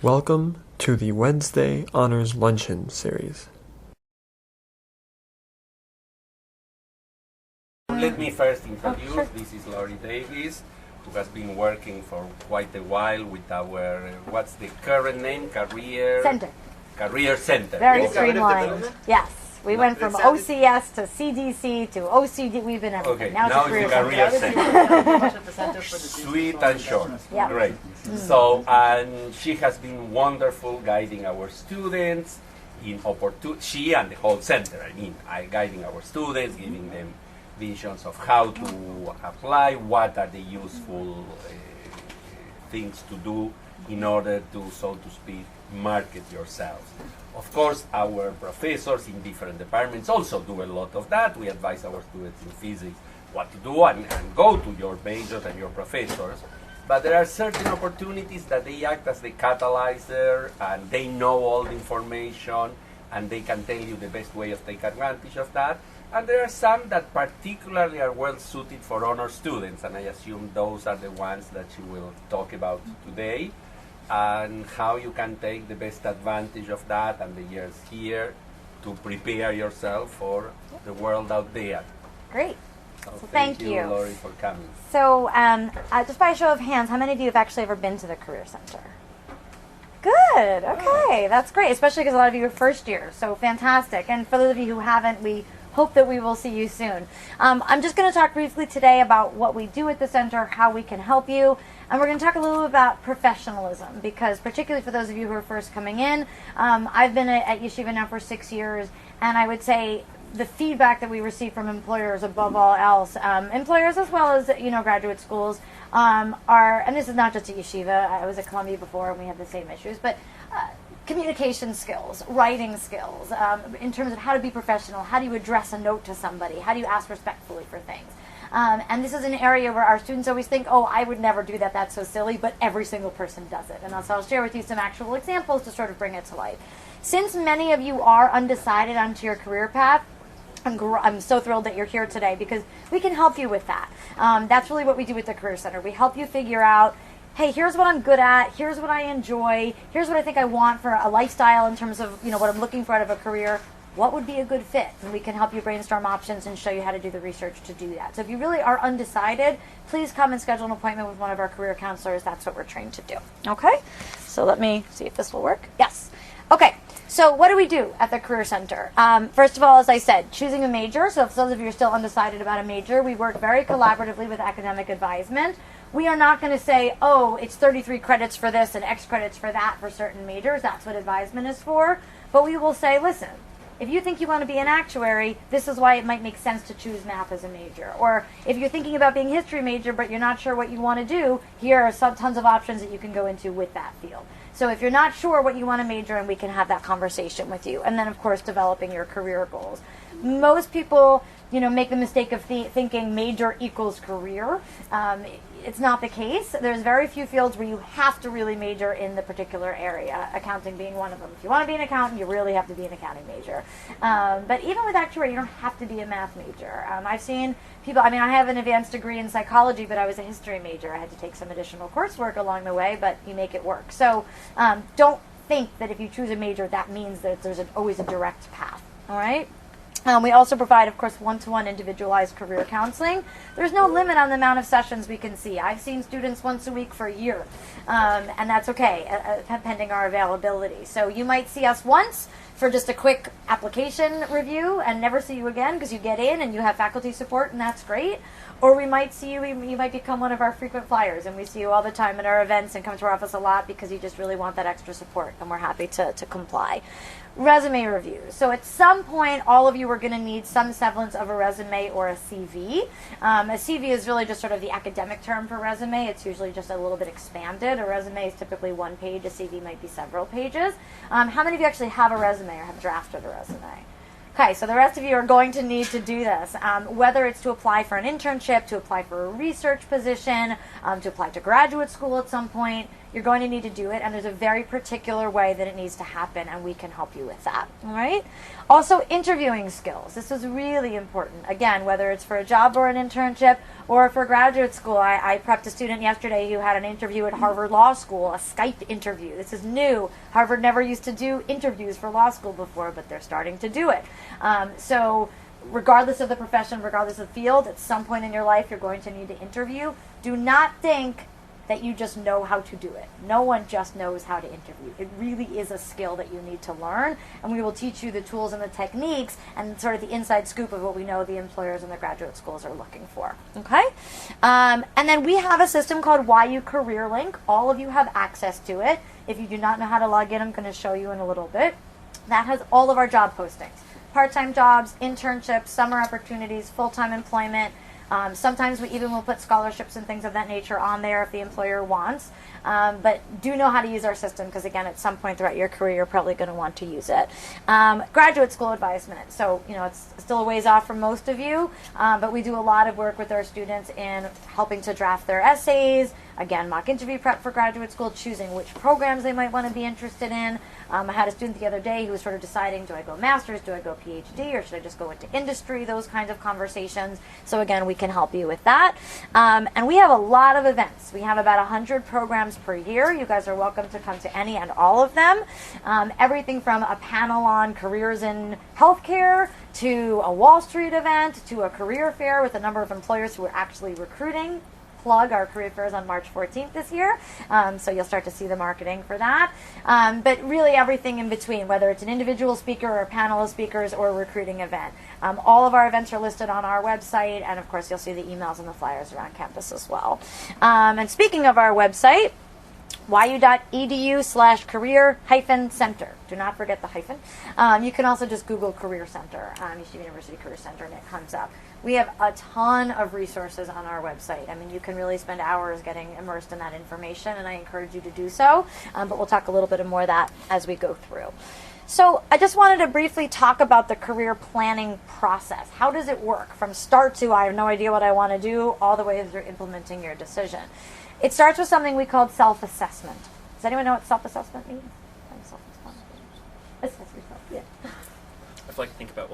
Welcome to the Wednesday Honors Luncheon series. Let me first introduce, this is Laurie Davis, who has been working for quite a while with our, what's the current name? Career Center. Very streamlined. Yes. We went from OCS to CDC to OCD. We've been everything. Okay, now it's the Career Center. Sweet and short. Yep. Great. So, and she has been wonderful guiding our students in she and the whole center, guiding our students, giving them visions of how to apply, what are the useful things to do in order to, so to speak, market yourselves. Of course, our professors in different departments also do a lot of that. We advise our students in physics what to do and go to your majors and your professors. But there are certain opportunities that they act as the catalyzer, and they know all the information, and they can tell you the best way of taking advantage of that. And there are some that particularly are well suited for honor students, and I assume those are the ones that you will talk about today, and how you can take the best advantage of that and the years here to prepare yourself for the world out there. Great. So thank you, Laurie, for coming. So, just by a show of hands, how many of you have actually ever been to the Career Center? Good. Okay, that's great, especially because a lot of you are first year, so fantastic. And for those of you who haven't, we hope that we will see you soon. I'm just going to talk briefly today about what we do at the center, how we can help you, and we're going to talk a little bit about professionalism, because particularly for those of you who are first coming in, I've been at Yeshiva now for 6 years, and I would say the feedback that we receive from employers above all else, employers as well as graduate schools, are, and this is not just at Yeshiva, I was at Columbia before and we had the same issues, but communication skills, writing skills, in terms of how to be professional, how do you address a note to somebody, how do you ask respectfully for things. And this is an area where our students always think, oh, I would never do that, that's so silly, but every single person does it. And so I'll share with you some actual examples to sort of bring it to life. Since many of you are undecided onto your career path, I'm so thrilled that you're here today because we can help you with that. That's really what we do at the Career Center. We help you figure out, hey, here's what I'm good at, here's what I enjoy, here's what I think I want for a lifestyle in terms of what I'm looking for out of a career. What would be a good fit? And we can help you brainstorm options and show you how to do the research to do that. So if you really are undecided, please come and schedule an appointment with one of our career counselors. That's what we're trained to do. Okay? So let me see if this will work. Yes. Okay. So what do we do at the Career Center? First of all, as I said, choosing a major. So if those of you are still undecided about a major, we work very collaboratively with academic advisement. We are not going to say, oh, it's 33 credits for this and X credits for that for certain majors. That's what advisement is for. But we will say, listen, if you think you want to be an actuary, this is why it might make sense to choose math as a major. Or if you're thinking about being a history major but you're not sure what you want to do, here are tons of options that you can go into with that field. So if you're not sure what you want to major in, we can have that conversation with you. And then, of course, developing your career goals. Most people, make the mistake of thinking major equals career. It's not the case. There's very few fields where you have to really major in the particular area, accounting being one of them. If you want to be an accountant, you really have to be an accounting major. But even with actuary, you don't have to be a math major. I've seen people, I have an advanced degree in psychology, but I was a history major. I had to take some additional coursework along the way, but you make it work. So don't think that if you choose a major, that means that there's always a direct path. All right? We also provide, of course, one-to-one individualized career counseling. There's no limit on the amount of sessions we can see. I've seen students once a week for a year, and that's okay, pending our availability. So you might see us once for just a quick application review and never see you again because you get in and you have faculty support, and that's great. Or we might see you, you might become one of our frequent flyers, and we see you all the time at our events and come to our office a lot because you just really want that extra support, and we're happy to comply. Resume reviews. So at some point, all of you are going to need some semblance of a resume or a CV. A CV is really just sort of the academic term for resume. It's usually just a little bit expanded. A resume is typically one page. A CV might be several pages. How many of you actually have a resume or have drafted a resume? Okay, so the rest of you are going to need to do this, whether it's to apply for an internship, to apply for a research position, to apply to graduate school at some point. you're going to need to do it, and there's a very particular way that it needs to happen, and we can help you with that. All right? Also, interviewing skills. This is really important. Again, whether it's for a job or an internship or for graduate school. I prepped a student yesterday who had an interview at Harvard Law School, a Skype interview. This is new. Harvard never used to do interviews for law school before, but they're starting to do it. So regardless of the profession, regardless of the field, at some point in your life you're going to need to interview. Do not think that you just know how to do it. No one just knows how to interview. It really is a skill that you need to learn, and we will teach you the tools and the techniques and sort of the inside scoop of what we know the employers and the graduate schools are looking for. Okay? And then we have a system called YU Career Link. All of you have access to it. If you do not know how to log in, I'm going to show you in a little bit. That has all of our job postings. Part-time jobs, internships, summer opportunities, full-time employment. Sometimes we even will put scholarships and things of that nature on there if the employer wants. But do know how to use our system because, again, at some point throughout your career, you're probably going to want to use it. Graduate school advisement. So, it's still a ways off for most of you, but we do a lot of work with our students in helping to draft their essays. Again, mock interview prep for graduate school, choosing which programs they might want to be interested in. I had a student the other day who was sort of deciding, do I go master's, do I go PhD, or should I just go into industry, those kinds of conversations. So again, we can help you with that. And we have a lot of events. We have about 100 programs per year. You guys are welcome to come to any and all of them. Everything from a panel on careers in healthcare to a Wall Street event to a career fair with a number of employers who are actually recruiting. Plug our career fairs on March 14th this year, so you'll start to see the marketing for that. But really everything in between, whether it's an individual speaker or a panel of speakers or a recruiting event. All of our events are listed on our website, and of course you'll see the emails and the flyers around campus as well. And speaking of our website, yu.edu/career-center. Do not forget the hyphen. You can also just Google Career Center, Yeshiva University Career Center, and it comes up. We have a ton of resources on our website. I mean, you can really spend hours getting immersed in that information, and I encourage you to do so. But we'll talk a little bit more of that as we go through. So I just wanted to briefly talk about the career planning process. How does it work from start to I have no idea what I want to do all the way through implementing your decision? It starts with something we call self-assessment. Does anyone know what self-assessment means? Assess yourself, yeah. I feel like to think about,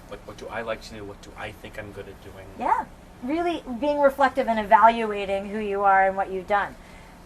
what do I like to do? What do I think I'm good at doing? Yeah, really being reflective and evaluating who you are and what you've done.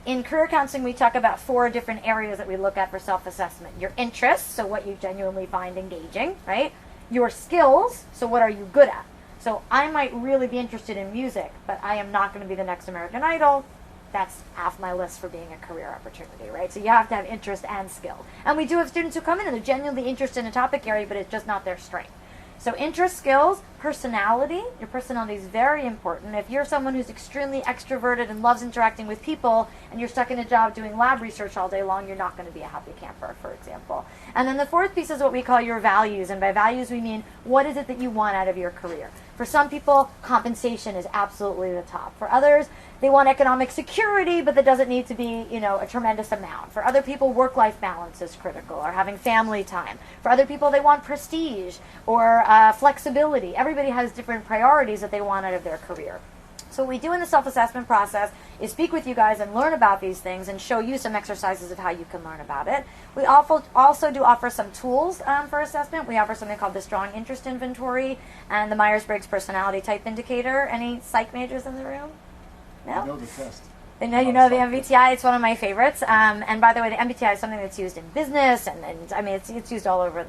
In career counseling, we talk about 4 different areas that we look at for self-assessment. Your interests, so what you genuinely find engaging, right? Your skills, so what are you good at? So I might really be interested in music, but I am not going to be the next American Idol. That's off my list for being a career opportunity, right? So you have to have interest and skill. And we do have students who come in and they're genuinely interested in a topic area, but it's just not their strength. So interest, skills, personality. Your personality is very important. If you're someone who's extremely extroverted and loves interacting with people and you're stuck in a job doing lab research all day long, you're not going to be a happy camper, for example. And then the 4th piece is what we call your values. And by values, we mean what is it that you want out of your career? For some people, compensation is absolutely the top. For others, they want economic security, but that doesn't need to be, a tremendous amount. For other people, work-life balance is critical, or having family time. For other people, they want prestige or flexibility. Everybody has different priorities that they want out of their career. So what we do in the self-assessment process is speak with you guys and learn about these things and show you some exercises of how you can learn about it. We also do offer some tools for assessment. We offer something called the Strong Interest Inventory and the Myers-Briggs Personality Type Indicator. Any psych majors in the room? No? I know the test. You know the MBTI. It's one of my favorites. And by the way, the MBTI is something that's used in business, and I mean it's used all over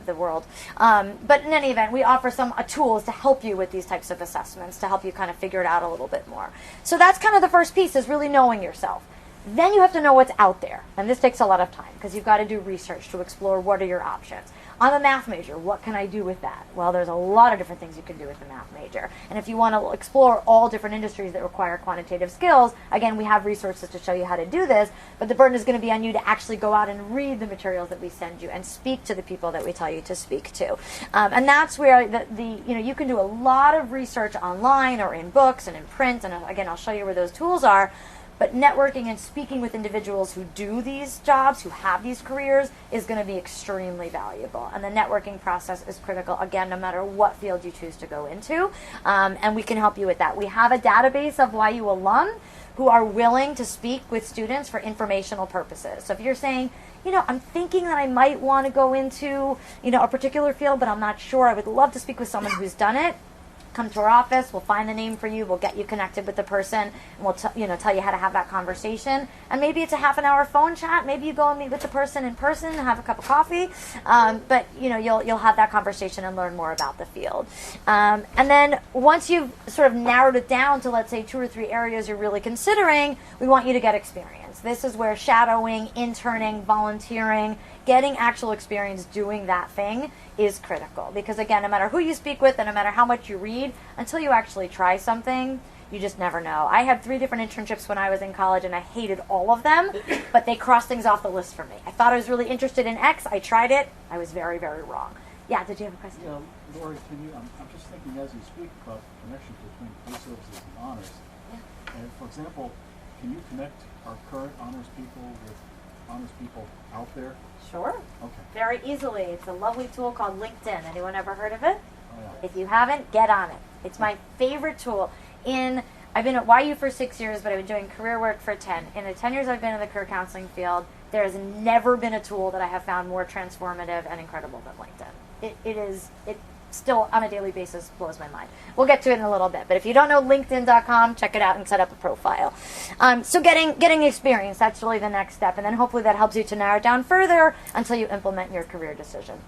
the world. But in any event, we offer some tools to help you with these types of assessments to help you kind of figure it out a little bit more. So that's kind of the first piece, is really knowing yourself. Then you have to know what's out there, and this takes a lot of time because you've got to do research to explore what are your options. I'm a math major. What can I do with that? Well, there's a lot of different things you can do with a math major. And if you want to explore all different industries that require quantitative skills, again, we have resources to show you how to do this, but the burden is going to be on you to actually go out and read the materials that we send you and speak to the people that we tell you to speak to. And that's where you can do a lot of research online or in books and in print, and again, I'll show you where those tools are. But networking and speaking with individuals who do these jobs, who have these careers, is going to be extremely valuable. And the networking process is critical, again, no matter what field you choose to go into. And we can help you with that. We have a database of YU alum who are willing to speak with students for informational purposes. So if you're saying, I'm thinking that I might want to go into, a particular field, but I'm not sure, I would love to speak with someone who's done it. Come to our office, we'll find the name for you, we'll get you connected with the person, and we'll tell you how to have that conversation. And maybe it's a half an hour phone chat, maybe you go and meet with the person in person and have a cup of coffee, but you'll have that conversation and learn more about the field. And then once you've sort of narrowed it down to, let's say, 2 or 3 areas you're really considering, we want you to get experience. This is where shadowing, interning, volunteering, getting actual experience doing that thing is critical. Because again, no matter who you speak with and no matter how much you read, until you actually try something, you just never know. I had 3 different internships when I was in college and I hated all of them, but they crossed things off the list for me. I thought I was really interested in X, I tried it, I was very, very wrong. Yeah, did you have a question? Yeah, Laurie, I'm just thinking as you speak about connections between police services and honors. Yeah. And for example, can you connect our current honors people with honors people out there? Sure. Okay. Very easily. It's a lovely tool called LinkedIn. Anyone ever heard of it? Oh, yeah. If you haven't, get on it. It's my favorite tool. I've been at YU for 6 years, but I've been doing career work for 10. In the 10 years I've been in the career counseling field, there has never been a tool that I have found more transformative and incredible than LinkedIn. It still on a daily basis blows my mind. We'll get to it in a little bit, but if you don't know linkedin.com, check it out and set up a profile. So getting experience, that's really the next step, and then hopefully that helps you to narrow it down further until you implement your career decision.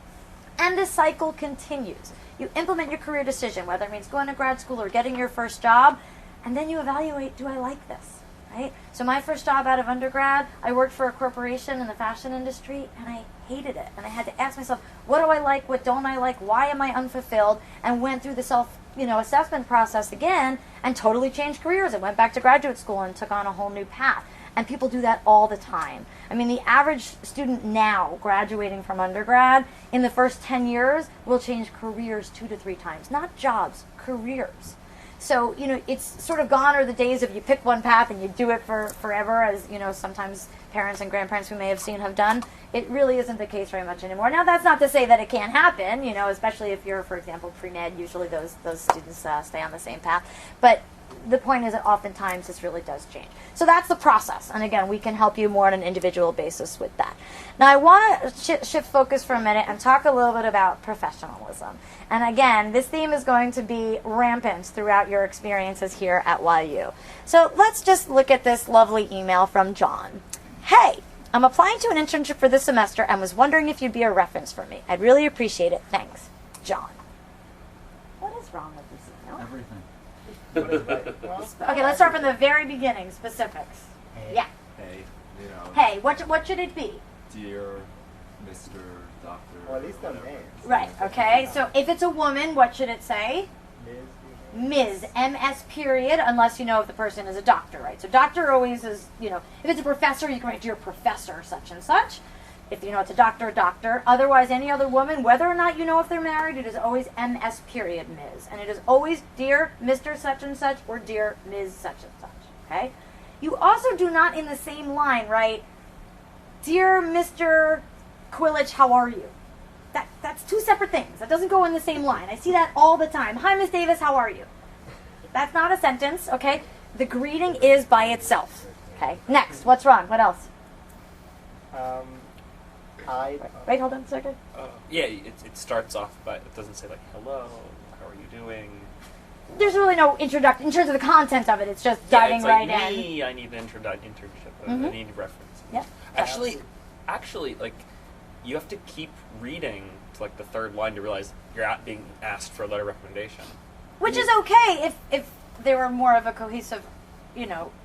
And the cycle continues. You implement your career decision, whether it means going to grad school or getting your first job, and then you evaluate, do I like this? Right? So my first job out of undergrad, I worked for a corporation in the fashion industry, and I hated it. And I had to ask myself, what do I like? What don't I like? Why am I unfulfilled? And went through the self-assessment process again and totally changed careers. I went back to graduate school and took on a whole new path. And people do that all the time. I mean, the average student now graduating from undergrad in the first 10 years will change careers 2 to 3 times. Not jobs, careers. So, it's sort of gone are the days of you pick one path and you do it for forever, as, sometimes parents and grandparents we may have seen have done. It really isn't the case very much anymore. Now, that's not to say that it can't happen, especially if you're, for example, pre-med, usually those students stay on the same path. But the point is that oftentimes this really does change. So that's the process. And again, we can help you more on an individual basis with that. Now, I want to shift focus for a minute and talk a little bit about professionalism. And again, this theme is going to be rampant throughout your experiences here at YU. So let's just look at this lovely email from John. Hey, I'm applying to an internship for this semester and was wondering if you'd be a reference for me. I'd really appreciate it. Thanks, John. What is wrong with this email? Everything. Okay, let's start from the very beginning. Specifics. Hey. Yeah. Hey, Hey, what should it be? dear Mr. Doctor. Or at least a whatever. name. Right. Okay. So if it's a woman, what should it say? Ms. MS period, unless you know if the person is a doctor, right? So doctor always is, if it's a professor, you can write dear professor such and such. If you know it's a doctor, doctor. Otherwise, any other woman, whether or not you know if they're married, it is always MS period Ms. And it is always dear Mr. such and such or dear Ms. such and such, okay? You also do not in the same line write, dear Mr. Quilich, how are you? That's 2 separate things. That doesn't go in the same line. I see that all the time. Hi, Miss Davis, how are you? That's not a sentence, okay? The greeting is by itself, okay? Next, what's wrong? What else? Wait, hold on a second. Yeah, it starts off, but it doesn't say like, hello, how are you doing? There's really no introduction in terms of the content of it. It's just diving it's like, right me, I need an internship. I need reference. Yep. Actually, like, you have to keep reading to like the 3rd line to realize you're being asked for a letter of recommendation. Which is okay if there were more of a cohesive,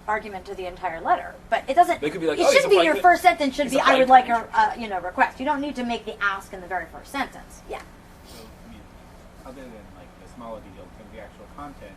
argument to the entire letter. But it doesn't. They could be like, it oh, shouldn't be your first sentence. Should he's be I applying would for like an a request. You don't need to make the ask in the very first sentence. Yeah. So, other than like the smaller details of the actual content,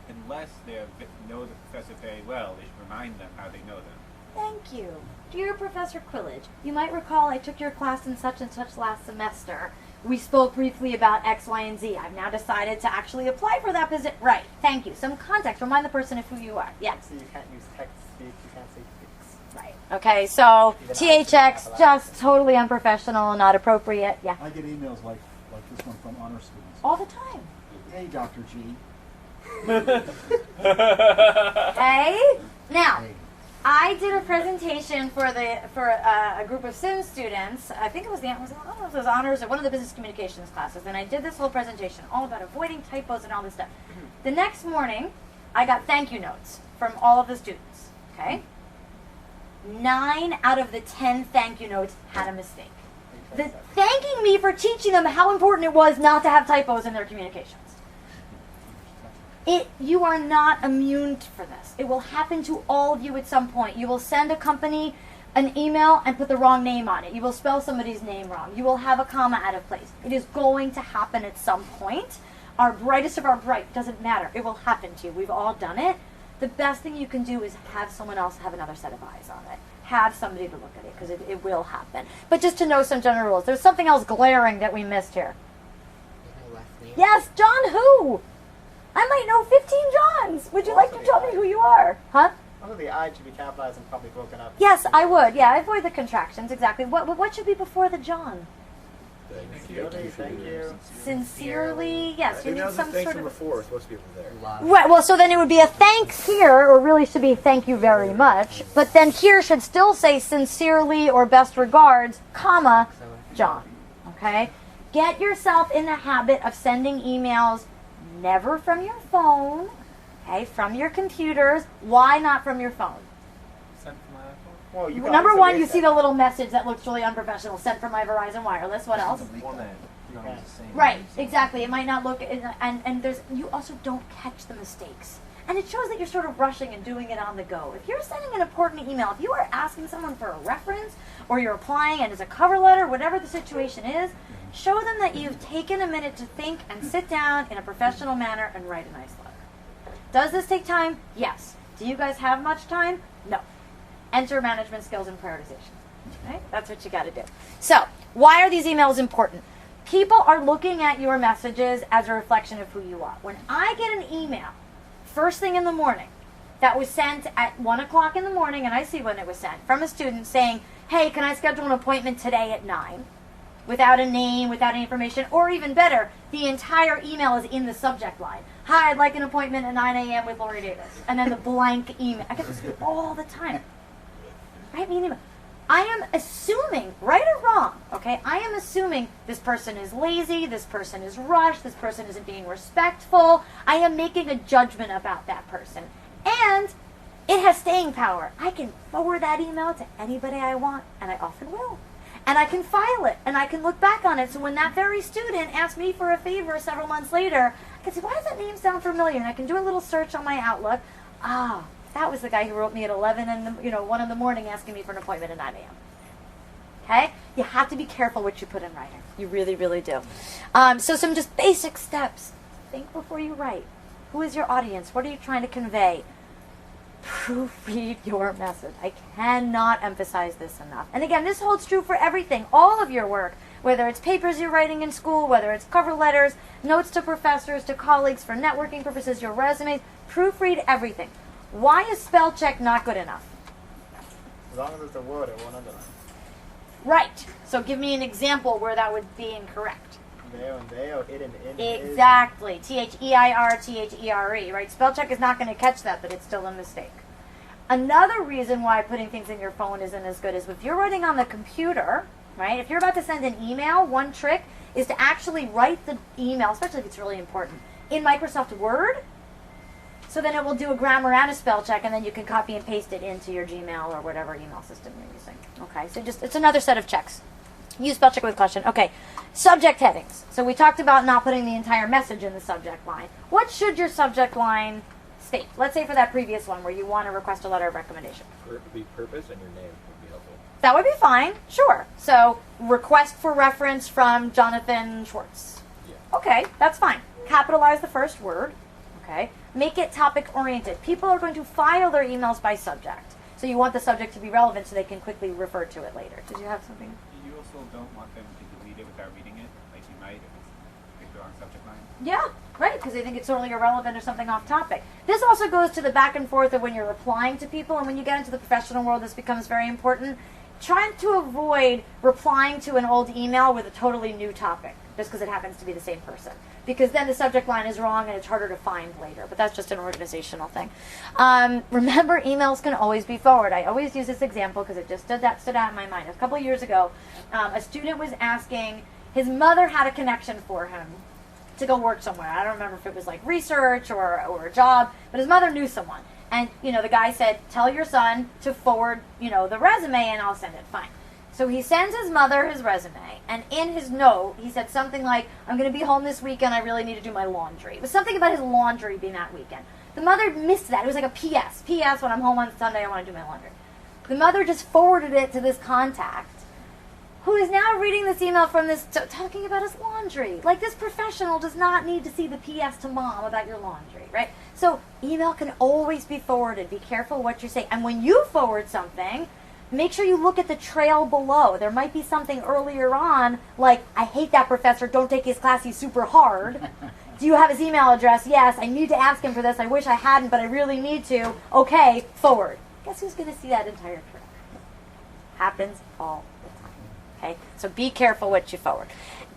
unless they know the professor very well, they should remind them how they know them. Thank you. Dear Professor Quillage, you might recall I took your class in such and such last semester. We spoke briefly about X, Y, and Z. I've now decided to actually apply for that position. Right. Thank you. Some context. Remind the person of who you are. Yes. So you can't use text speak, you can't say fix. Right. Okay, so Even THX, just totally unprofessional, not appropriate. Yeah. I get emails like this one from honor students. All the time. Hey, Dr. G. Okay. Now, Hey. I did a presentation for a group of SIM students. I think it was I don't know if it was honors or one of the business communications classes. And I did this whole presentation all about avoiding typos and all this stuff. The next morning, I got thank you notes from all of the students. Okay. 9 out of the 10 thank you notes had a mistake. Thanking me for teaching them how important it was not to have typos in their communications. You are not immune for this. It will happen to all of you at some point. You will send a company an email and put the wrong name on it. You will spell somebody's name wrong. You will have a comma out of place. It is going to happen at some point. Our brightest of our bright, doesn't matter. It will happen to you. We've all done it. The best thing you can do is have someone else have another set of eyes on it. Have somebody to look at it, because it will happen. But just to know some general rules. There's something else glaring that we missed here. Yes, John who? I might know 15 Johns. Would you like to tell me who you are? Huh? Also, the I should be capitalized and probably broken up. Yes, I would. Yeah, avoid the contractions, exactly. What should be before the John? Thank you. Sincerely, yes. You need some sort of... before, supposed to be over there. Right, well, so then it would be a thanks here, or really should be thank you very much. But then here should still say sincerely or best regards, comma, John. Okay? Get yourself in the habit of sending emails never from your phone, okay, from your computers. Why not from your phone? Sent from my iPhone. Well, you Number one, you see the little message that looks really unprofessional, sent from my Verizon Wireless. What else? Right, exactly. It might not look, and there's, you also don't catch the mistakes. And it shows that you're sort of rushing and doing it on the go. If you're sending an important email, if you are asking someone for a reference, or you're applying and it's a cover letter, whatever the situation is, show them that you've taken a minute to think and sit down in a professional manner and write a nice letter. Does this take time? Yes. Do you guys have much time? No. Enter management skills and prioritization. Okay? That's what you got to do. So, why are these emails important? People are looking at your messages as a reflection of who you are. When I get an email, first thing in the morning, that was sent at 1 o'clock in the morning, and I see when it was sent, from a student saying, hey, can I schedule an appointment today at 9? Without a name, without any information, or even better, the entire email is in the subject line. Hi, I'd like an appointment at 9 a.m. with Laurie Davis. And then the blank email. I get this all the time. Write me an email. I am assuming, right or wrong, okay, I am assuming this person is lazy, this person is rushed, this person isn't being respectful. I am making a judgment about that person. And it has staying power. I can forward that email to anybody I want, and I often will. And I can file it, and I can look back on it. So when that very student asks me for a favor several months later, I can say, why does that name sound familiar? And I can do a little search on my Outlook. Ah, that was the guy who wrote me at 11 and 1 in the morning asking me for an appointment at 9 a.m. Okay? You have to be careful what you put in writing. You really, really do. So some just basic steps. Think before you write. Who is your audience? What are you trying to convey? Proofread your message. I cannot emphasize this enough. And again, this holds true for everything, all of your work, whether it's papers you're writing in school, whether it's cover letters, notes to professors, to colleagues, for networking purposes, your resumes. Proofread everything. Why is spell check not good enough? As long as it's a word, it won't underline. Right. So give me an example where that would be incorrect. There and there, hidden in. Exactly. T-H-E-I-R, T-H-E-R-E, right? Spell check is not going to catch that, but it's still a mistake. Another reason why putting things in your phone isn't as good is if you're writing on the computer, right? If you're about to send an email, one trick is to actually write the email, especially if it's really important, in Microsoft Word. So then it will do a grammar and a spell check, and then you can copy and paste it into your Gmail or whatever email system you're using. Okay, so just it's another set of checks. Use spell check with caution. Okay, subject headings. So we talked about not putting the entire message in the subject line. What should your subject line state? Let's say for that previous one where you want to request a letter of recommendation. Be purpose and your name would be helpful. That would be fine, sure. So request for reference from Jonathan Schwartz. Yeah. Okay, that's fine. Capitalize the first word. Okay, make it topic oriented. People are going to file their emails by subject. So you want the subject to be relevant so they can quickly refer to it later. Did you have something? You also don't want them to delete it without reading it, like you might if it's the wrong subject line. Yeah, right, because they think it's totally irrelevant or something off topic. This also goes to the back and forth of when you're replying to people, and when you get into the professional world, this becomes very important. Trying to avoid replying to an old email with a totally new topic, just because it happens to be the same person. Because then the subject line is wrong and it's harder to find later. But that's just an organizational thing. Remember, emails can always be forwarded. I always use this example because it just stood out in my mind. A couple of years ago, a student was asking, his mother had a connection for him to go work somewhere. I don't remember if it was like research or a job, but his mother knew someone. And, the guy said, tell your son to forward, the resume and I'll send it. Fine. So he sends his mother his resume, and in his note, he said something like, I'm going to be home this weekend, I really need to do my laundry. It was something about his laundry being that weekend. The mother missed that. It was like a P.S. P.S. When I'm home on Sunday, I want to do my laundry. The mother just forwarded it to this contact, who is now reading this email from this, talking about his laundry. Like, this professional does not need to see the P.S. to mom about your laundry, right? So email can always be forwarded. Be careful what you say. And when you forward something, make sure you look at the trail below. There might be something earlier on, like, I hate that professor, don't take his class, he's super hard. Do you have his email address? Yes, I need to ask him for this. I wish I hadn't, but I really need to. Okay, forward. Guess who's going to see that entire trail? Happens all the time. Okay, so be careful what you forward.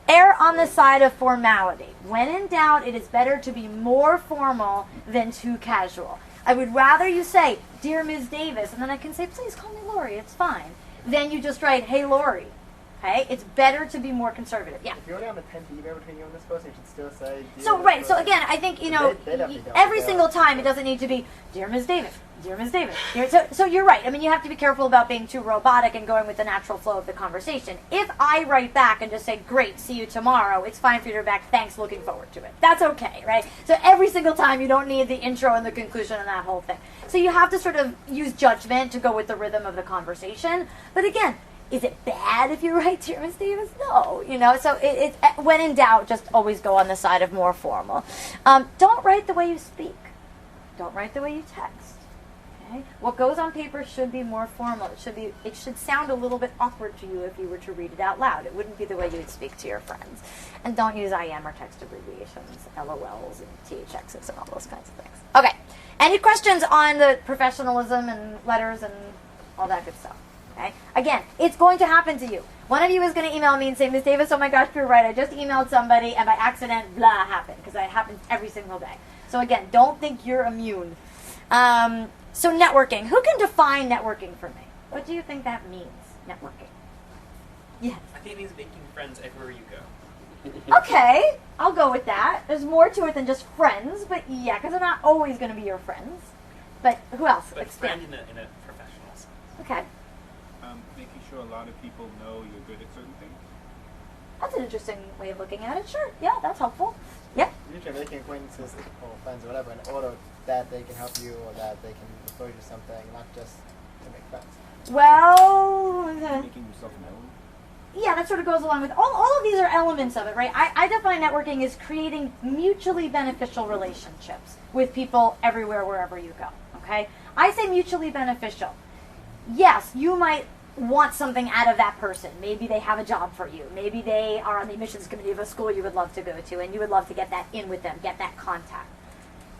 Err on the side of formality. When in doubt, it is better to be more formal than too casual. I would rather you say, Dear Ms. Davis, and then I can say, please call me Laurie, it's fine. Then you just write, hey, Laurie. Okay? It's better to be more conservative. Yeah. If you're only on the 10th email between you and this person, you should still say, Dear So, Ms. right, so person. again, I think, They definitely don't. every Yeah. single time, it doesn't need to be, Dear Ms. Davis, Dear Ms. Davis. So you're right. I mean, you have to be careful about being too robotic and going with the natural flow of the conversation. If I write back and just say, great, see you tomorrow, it's fine for you to write back, thanks, looking forward to it. That's okay, right? So every single time, you don't need the intro and the conclusion and that whole thing. So you have to sort of use judgment to go with the rhythm of the conversation. But again, is it bad if you write Dear Ms. Davis? No, so it's when in doubt, just always go on the side of more formal. Don't write the way you speak. Don't write the way you text. Okay? What goes on paper should be more formal. It should sound a little bit awkward to you if you were to read it out loud. It wouldn't be the way you would speak to your friends. And don't use IM or text abbreviations, LOLs and THXs and all those kinds of things. Okay. Any questions on the professionalism and letters and all that good stuff? Okay. Again, it's going to happen to you. One of you is going to email me and say, Ms. Davis, oh my gosh, you're right. I just emailed somebody and by accident, blah, happened. Because that happens every single day. So again, don't think you're immune. So networking. Who can define networking for me? What do you think that means, networking? Yes. I think it means making friends everywhere you go. Okay, I'll go with that. There's more to it than just friends, but yeah, because they're not always going to be your friends. But who else? But Expand. friend in a professional sense. Okay. Making sure a lot of people know you're good at certain things. That's an interesting way of looking at it. Sure. Yeah, that's helpful. Yep. Usually making acquaintances or friends or whatever in order that they can help you or that they can refer you to something, not just to make friends. Well, Making yourself known. yeah, that sort of goes along with all of these are elements of it, right? I define networking as creating mutually beneficial relationships with people everywhere, wherever you go. Okay? I say mutually beneficial. Yes, you might want something out of that person. Maybe they have a job for you. Maybe they are on the admissions committee of a school you would love to go to, and you would love to get that in with them, get that contact.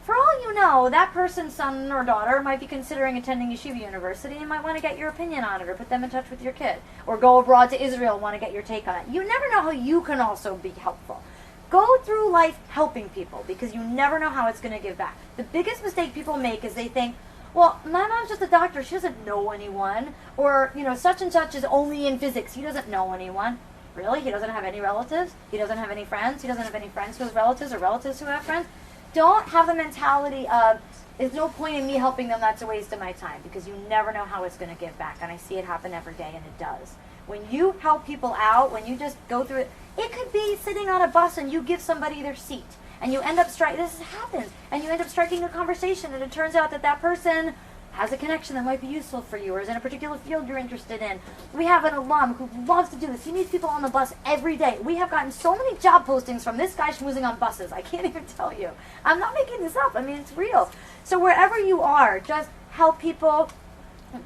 For all you know, that person's son or daughter might be considering attending Yeshiva University and might want to get your opinion on it or put them in touch with your kid. Or go abroad to Israel and want to get your take on it. You never know how you can also be helpful. Go through life helping people because you never know how it's going to give back. The biggest mistake people make is they think, well, my mom's just a doctor. She doesn't know anyone. Or, such and such is only in physics. He doesn't know anyone. Really? He doesn't have any relatives? He doesn't have any friends? He doesn't have any friends who have relatives or relatives who have friends? Don't have the mentality of, there's no point in me helping them, that's a waste of my time, because you never know how it's going to give back, and I see it happen every day, and it does. When you help people out, when you just go through it, it could be sitting on a bus and you give somebody their seat, and you end up this happens, and you end up striking a conversation, and it turns out that person has a connection that might be useful for you or is in a particular field you're interested in. We have an alum who loves to do this. He meets people on the bus every day. We have gotten so many job postings from this guy schmoozing on buses. I can't even tell you. I'm not making this up. I mean, it's real. So wherever you are, just help people.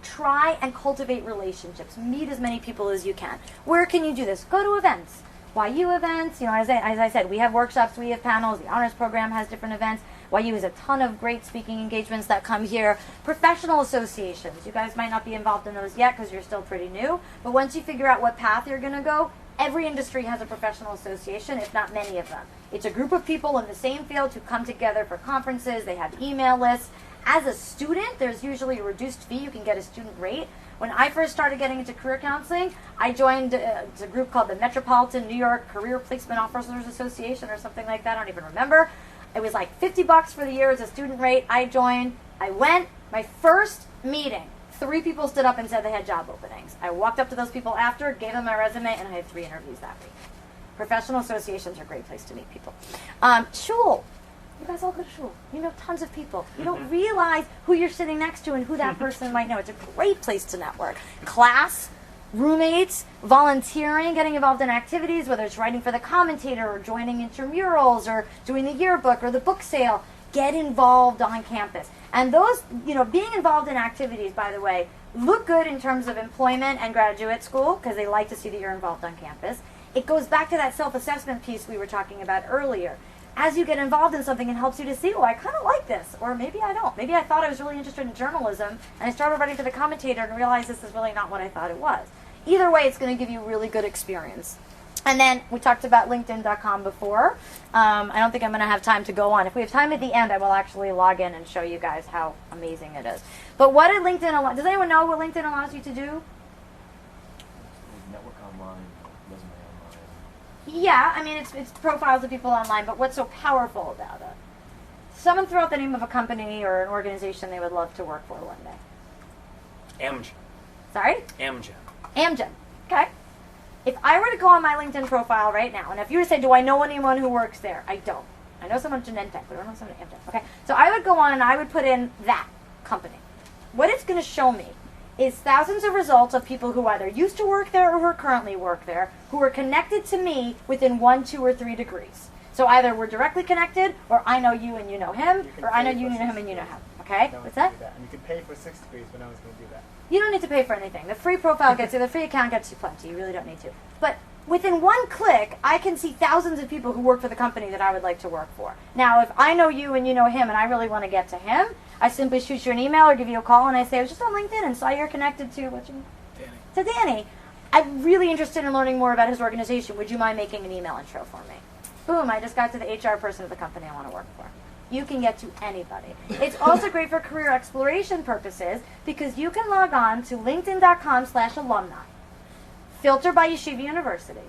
try and cultivate relationships. Meet as many people as you can. Where can you do this? Go to events. YU events, as I said, we have workshops, we have panels, the honors program has different events. YU has a ton of great speaking engagements that come here. Professional associations, you guys might not be involved in those yet because you're still pretty new, but once you figure out what path you're going to go, every industry has a professional association, if not many of them. It's a group of people in the same field who come together for conferences, they have email lists. As a student, there's usually a reduced fee, you can get a student rate. When I first started getting into career counseling, I joined a group called the Metropolitan New York Career Placement Officers Association or something like that. I don't even remember. It was like $50 for the year as a student rate. I joined. I went. My first meeting, 3 people stood up and said they had job openings. I walked up to those people after, gave them my resume, and I had 3 interviews that week. Professional associations are a great place to meet people. Shul. You guys all go to shul. You know tons of people. You don't realize who you're sitting next to and who that person might know. It's a great place to network. Class, roommates, volunteering, getting involved in activities, whether it's writing for the commentator or joining intramurals or doing the yearbook or the book sale. Get involved on campus. And those, being involved in activities, by the way, look good in terms of employment and graduate school because they like to see that you're involved on campus. It goes back to that self-assessment piece we were talking about earlier. As you get involved in something, it helps you to see, I kind of like this, or maybe I don't. Maybe I thought I was really interested in journalism, and I started writing for the commentator and realized this is really not what I thought it was. Either way, it's going to give you really good experience. And then we talked about LinkedIn.com before. I don't think I'm going to have time to go on. If we have time at the end, I will actually log in and show you guys how amazing it is. But what did LinkedIn allow? Does anyone know what LinkedIn allows you to do? Network online, resume online. Yeah, I mean, it's profiles of people online, but what's so powerful about it? Someone throw out the name of a company or an organization they would love to work for one day. Amgen. Sorry? Amgen. Amgen. Okay. If I were to go on my LinkedIn profile right now, and if you were to say, do I know anyone who works there? I don't. I know someone at Genentech, but I don't know someone at Amgen. Okay. So I would go on and I would put in that company. What it's going to show me is thousands of results of people who either used to work there or who currently work there, who are connected to me within 1, 2, or 3 degrees. So either we're directly connected, or I know you and you know him, or I know you know him and you know him. Okay? No What's one's that? gonna do And you can pay for 6 degrees, but no one's going to do that. You don't need to pay for anything. The free profile gets you, the free account gets you plenty. You really don't need to. But within 1 click, I can see thousands of people who work for the company that I would like to work for. Now, if I know you and you know him and I really want to get to him, I simply shoot you an email or give you a call and I say, I was just on LinkedIn and saw you're connected to, what's your name? Danny. To Danny. I'm really interested in learning more about his organization. Would you mind making an email intro for me? Boom, I just got to the HR person of the company I want to work for. You can get to anybody. It's also great for career exploration purposes because you can log on to linkedin.com/alumni. Filter by Yeshiva University.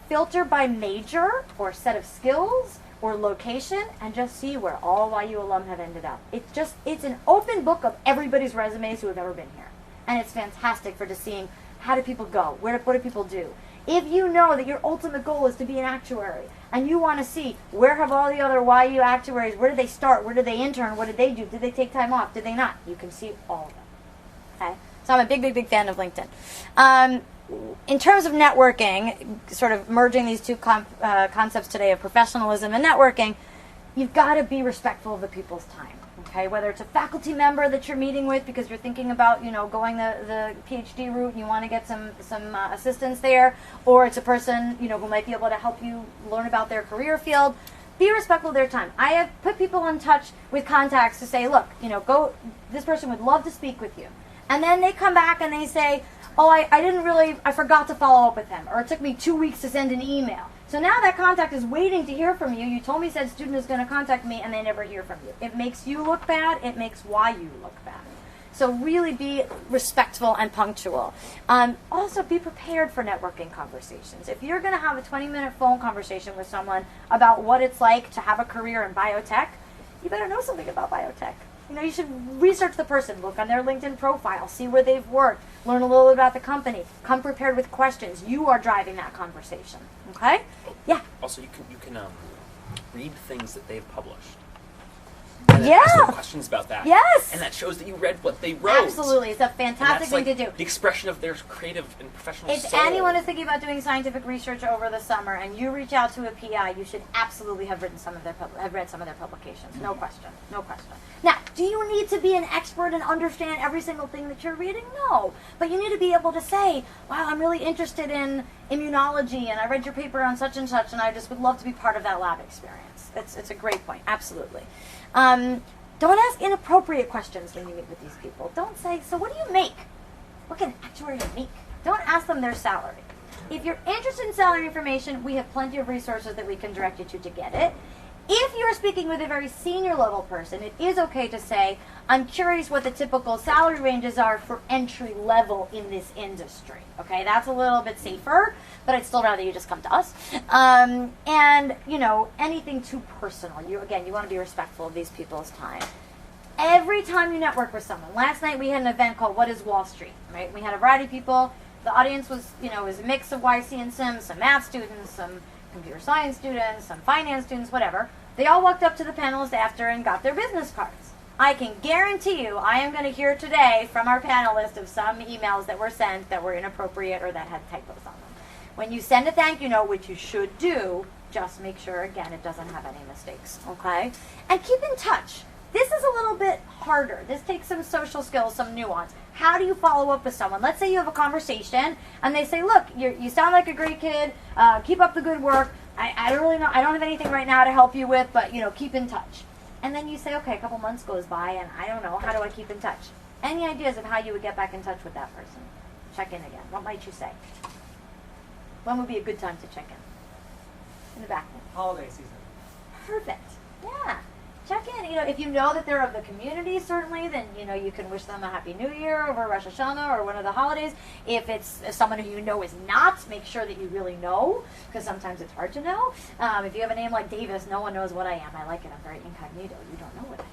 Filter by major or set of skills or location and just see where all YU alum have ended up. It's an open book of everybody's resumes who have ever been here. And it's fantastic for just seeing how do people go, what do people do. If you know that your ultimate goal is to be an actuary and you want to see where have all the other YU actuaries, where did they start, where did they intern, what did they do, did they take time off, did they not? You can see all of them. Okay? So I'm a big fan of LinkedIn. In terms of networking, sort of merging these two concepts today of professionalism and networking, you've got to be respectful of the people's time. Okay, whether it's a faculty member that you're meeting with because you're thinking about, going the PhD route and you want to get some assistance there, or it's a person, who might be able to help you learn about their career field. Be respectful of their time. I have put people in touch with contacts to say, look, this person would love to speak with you. And then they come back and they say, I forgot to follow up with them, or it took me 2 weeks to send an email. So now that contact is waiting to hear from you. You told me said student is going to contact me, and they never hear from you. It makes you look bad. It makes YU look bad. So really be respectful and punctual. Also be prepared for networking conversations. If you're going to have a 20-minute phone conversation with someone about what it's like to have a career in biotech, you better know something about biotech. You should research the person, look on their LinkedIn profile, see where they've worked, learn a little bit about the company, come prepared with questions. You are driving that conversation. Okay? Yeah. Also, you can read things that they've published. and then Yeah. ask them questions about that. Yes. And that shows that you read what they wrote. Absolutely. It's a And fantastic that's thing like to do. the expression of their creative and professional If soul. anyone is thinking about doing scientific research over the summer and you reach out to a PI, you should absolutely have read some of their publications. No question. No question. Now, do you need to be an expert and understand every single thing that you're reading? No. But you need to be able to say, wow, I'm really interested in immunology and I read your paper on such and such and I just would love to be part of that lab experience. It's a great point. Absolutely. Don't ask inappropriate questions when you meet with these people. Don't say, so what do you make? What can an actuary make? Don't ask them their salary. If you're interested in salary information, we have plenty of resources that we can direct you to get it. If you're speaking with a very senior level person, it is okay to say, I'm curious what the typical salary ranges are for entry level in this industry. Okay, that's a little bit safer, but I'd still rather you just come to us. And, you know, anything too personal. You want to be respectful of these people's time. Every time you network with someone, last night we had an event called What is Wall Street, right? We had a variety of people. The audience was, was a mix of YC and Sims, some math students, some computer science students, some finance students, whatever. They all walked up to the panelists after and got their business cards. I can guarantee you I am going to hear today from our panelists of some emails that were sent that were inappropriate or that had typos on them. When you send a thank you note, which you should do, just make sure, again, it doesn't have any mistakes, okay? And keep in touch. This is a little bit harder. This takes some social skills, some nuance. How do you follow up with someone? Let's say you have a conversation and they say, look, you sound like a great kid. Keep up the good work. I don't really know. I don't have anything right now to help you with, but, keep in touch. And then you say, okay, a couple months goes by and I don't know. How do I keep in touch? Any ideas of how you would get back in touch with that person? Check in again. What might you say? When would be a good time to check in? In the back. Holiday season. Perfect. Yeah. Check in. If you know that they're of the community, certainly, then, you can wish them a Happy New Year over Rosh Hashanah or one of the holidays. If it's someone who you know is not, make sure that you really know, because sometimes it's hard to know. If you have a name like Davis, no one knows what I am. I like it. I'm very incognito. You don't know what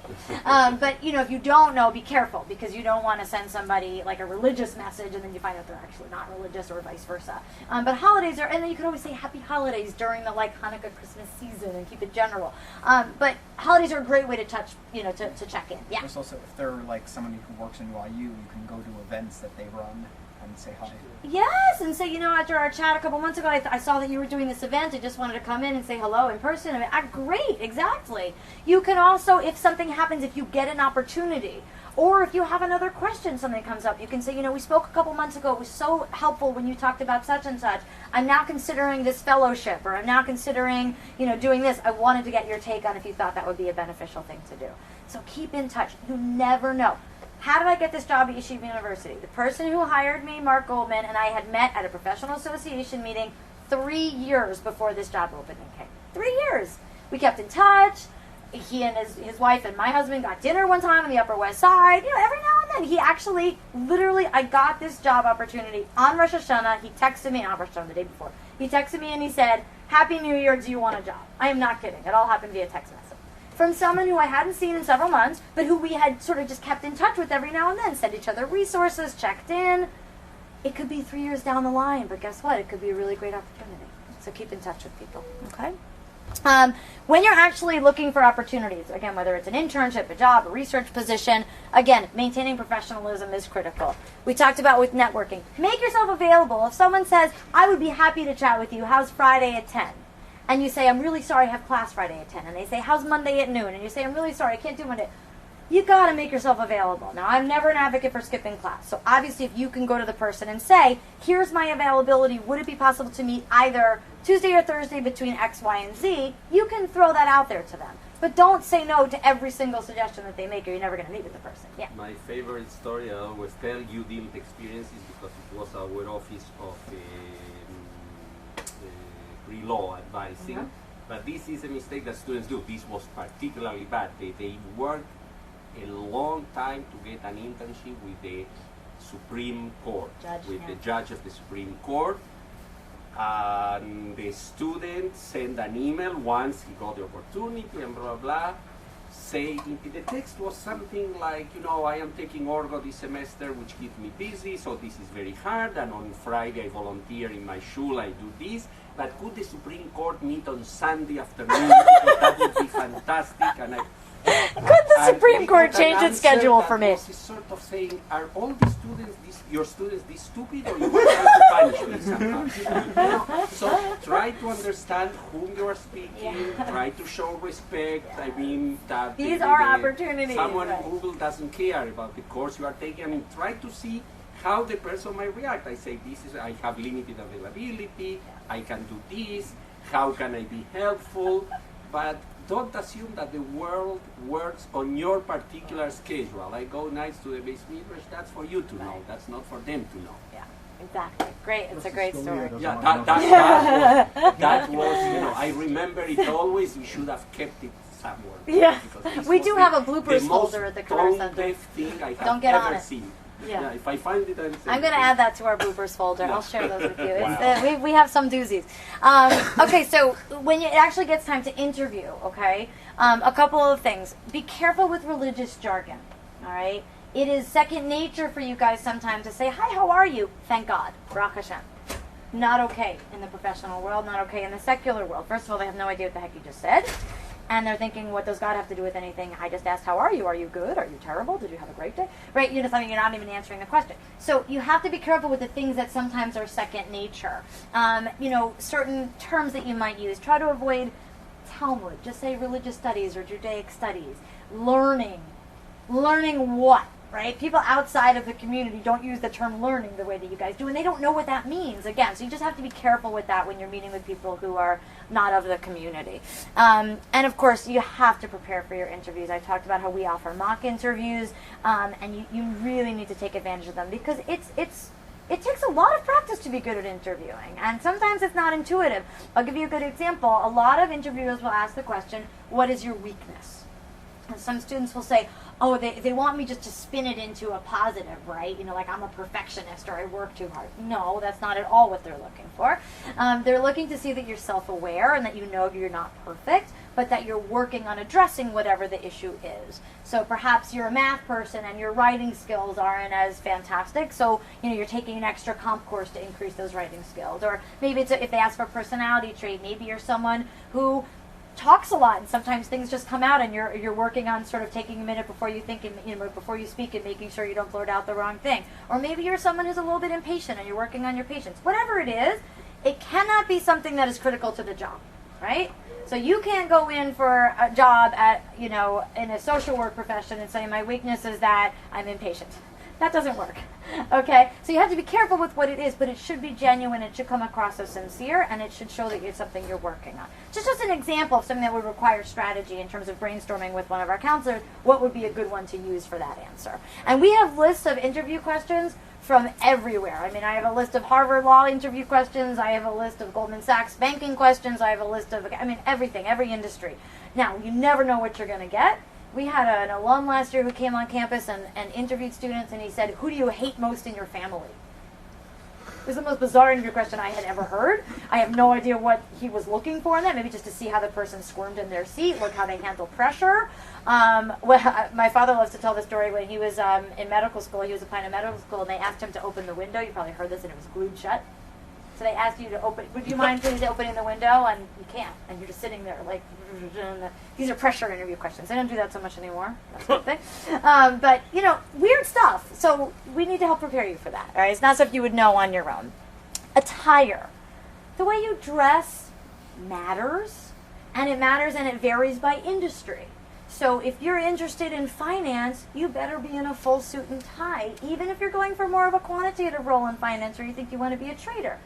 I am. But, if you don't know, be careful, because you don't want to send somebody like a religious message and then you find out they're actually not religious or vice versa. But holidays and then you can always say Happy Holidays during the Hanukkah, Christmas season and keep it general. But holidays are a great way to touch, to check in. Yeah. There's also, if they're somebody who works in YU, you can go to events that they run and say hi. Yes, and say, after our chat a couple months ago, I saw that you were doing this event. I just wanted to come in and say hello in person. Great, exactly. You can also, if something happens, if you get an opportunity, or if you have another question, something comes up, you can say, we spoke a couple months ago. It was so helpful when you talked about such and such. I'm now considering this fellowship, or I'm now considering, doing this. I wanted to get your take on if you thought that would be a beneficial thing to do. So keep in touch. You never know. How did I get this job at Yeshiva University? The person who hired me, Mark Goldman, and I had met at a professional association meeting 3 years before this job opening came. 3 years. We kept in touch. He and his wife and my husband got dinner one time on the Upper West Side. Every now and then. He actually, literally, I got this job opportunity on Rosh Hashanah. He texted me, on Rosh Hashanah, the day before. He texted me and he said, Happy New Year, do you want a job? I am not kidding. It all happened via text message. From someone who I hadn't seen in several months, but who we had sort of just kept in touch with every now and then, sent each other resources, checked in. It could be 3 years down the line, but guess what? It could be a really great opportunity. So keep in touch with people, okay? When you're actually looking for opportunities, again, whether it's an internship, a job, a research position, again, maintaining professionalism is critical. We talked about with networking. Make yourself available. If someone says, I would be happy to chat with you, how's Friday at 10? And you say, I'm really sorry, I have class Friday at 10. And they say, how's Monday at noon? And you say, I'm really sorry, I can't do Monday. You got to make yourself available. Now, I'm never an advocate for skipping class. So obviously, if you can go to the person and say, here's my availability, would it be possible to meet either Tuesday or Thursday between X, Y, and Z? You can throw that out there to them. But don't say no to every single suggestion that they make, or you're never going to meet with the person. Yeah. My favorite story I always tell, you didn't experience it because it was our office of pre-law advising. But this is a mistake that students do. This was particularly bad. They worked a long time to get an internship with the Supreme Court, the judge of the Supreme Court. And the student sent an email once he got the opportunity and blah, blah, blah, saying, the text was something like, I am taking Orgo this semester, which keeps me busy, so this is very hard, and on Friday I volunteer in my shul, I do this, but could the Supreme Court meet on Sunday afternoon? Because that would be fantastic. And Could the Supreme Court change its schedule for me? It's sort of saying, are all the students, your students, this stupid, or you want to punish me somehow? So try to understand whom you are speaking. Try to show respect. I mean that These are opportunities. Someone right. in Google doesn't care about the course you are taking. I mean, try to see how the person might react. I say, I have limited availability. I can do this. How can I be helpful? But don't assume that the world works on your particular schedule. I go nights to the base midrash. That's for you to know. That's not for them to know. Yeah, exactly. Great. It's a great story. Yeah, that was, I remember it always. We should have kept it somewhere. Yeah, we do was have a bloopers the folder at the Career most Center. tone-deaf thing I have Don't get on ever it. seen. Yeah. If I find it, I'm going to add that to our bloopers folder. Yeah. I'll share those with you. Wow. We have some doozies. Okay, so when it actually gets time to interview, okay, a couple of things. Be careful with religious jargon, all right? It is second nature for you guys sometimes to say, hi, how are you? Thank God. Baruch Hashem. Not okay in the professional world, not okay in the secular world. First of all, they have no idea what the heck you just said. And they're thinking, what does God have to do with anything? I just asked, how are you? Are you good? Are you terrible? Did you have a great day? Right? You're not even answering the question. So you have to be careful with the things that sometimes are second nature. Certain terms that you might use. Try to avoid Talmud. Just say religious studies or Judaic studies. Learning. Learning what? Right? People outside of the community don't use the term learning the way that you guys do, and they don't know what that means. Again, so you just have to be careful with that when you're meeting with people who are not of the community. And of course, you have to prepare for your interviews. I talked about how we offer mock interviews, and you really need to take advantage of them because it takes a lot of practice to be good at interviewing, and sometimes it's not intuitive. I'll give you a good example. A lot of interviewers will ask the question, what is your weakness? And some students will say, oh, they want me just to spin it into a positive, right? Like I'm a perfectionist or I work too hard. No, that's not at all what they're looking for. They're looking to see that you're self-aware and that you know you're not perfect, but that you're working on addressing whatever the issue is. So perhaps you're a math person and your writing skills aren't as fantastic, so you're taking an extra comp course to increase those writing skills. Or maybe if they ask for a personality trait, maybe you're someone who talks a lot and sometimes things just come out and you're working on sort of taking a minute before you think and before you speak and making sure you don't blurt out the wrong thing. Or maybe you're someone who's a little bit impatient and you're working on your patience. Whatever it is, it cannot be something that is critical to the job, right? So you can't go in for a job at in a social work profession and say my weakness is that I'm impatient. That doesn't work. Okay? So you have to be careful with what it is, but it should be genuine, it should come across as sincere, and it should show that it's something you're working on. Just as an example of something that would require strategy in terms of brainstorming with one of our counselors, what would be a good one to use for that answer? And we have lists of interview questions from everywhere. I mean, I have a list of Harvard Law interview questions, I have a list of Goldman Sachs banking questions, I have a list of, everything, every industry. Now, you never know what you're going to get. We had an alum last year who came on campus and interviewed students, and he said, who do you hate most in your family? It was the most bizarre interview question I had ever heard. I have no idea what he was looking for in that, maybe just to see how the person squirmed in their seat, look how they handle pressure. My father loves to tell the story when he was in medical school. He was applying to medical school, and they asked him to open the window. You probably heard this, and it was glued shut. So they asked you to open, would you mind please opening the window? And you can't. And you're just sitting there like, these are pressure interview questions. They don't do that so much anymore. That's one thing. But, weird stuff. So we need to help prepare you for that. All right? It's not stuff you would know on your own. Attire. The way you dress matters. And it matters and it varies by industry. So if you're interested in finance, you better be in a full suit and tie, even if you're going for more of a quantitative role in finance or you think you want to be a trader.